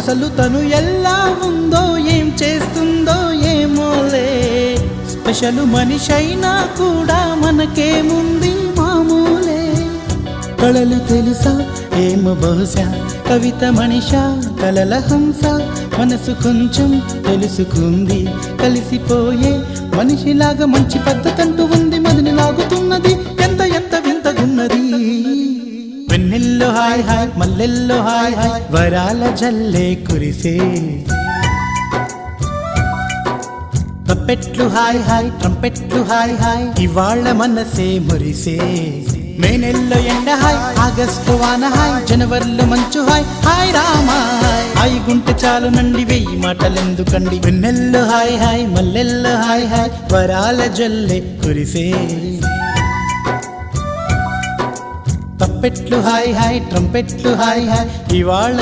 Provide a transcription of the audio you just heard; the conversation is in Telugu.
అసలు తను ఎలా ఉందో ఏం చేస్తుందో ఏమోలే, స్పెషల్ మనిషైనా కూడా మనకేముంది మామూలే. కళలు తెలుసా ఏమో బహుశా, కవిత మనిషా కలల హంస, మనసు కొంచెం తెలుసుకుంది కలిసిపోయే మనిషిలాగా, మంచి పద్ధతంటూ ఉంది మదిని లాగుతున్నది, ఎంత ఎంత వింతగున్నది. వెన్నెల్లో హాయ్ హాయ్ మల్లెల్లో హాయ్ హాయ్, వరాల జల్లే కురిసే. తప్పెట్లు హాయ్ హాయ్ ట్రంపెట్లు హాయ్ హాయ్, ఇవాళ్ళ మనసే మురిసే. మే నెలలో ఎండ హాయ్, ఆగస్టు వాన హాయ్, జనవరిలో మంచు హాయ్, హాయ్ రామా హాయ్ గుంటె చాలు నండి వెయ్యి మాటలెందుకండి. వెన్నెల్లో హాయ్ హాయ్ మల్లెల్లో హాయ్ హాయ్, వరాల జల్లే కురిసే. తప్పెట్లు హాయ్ హాయ్ ట్రంపెట్లు హాయ్ హాయ్, ఇవాళ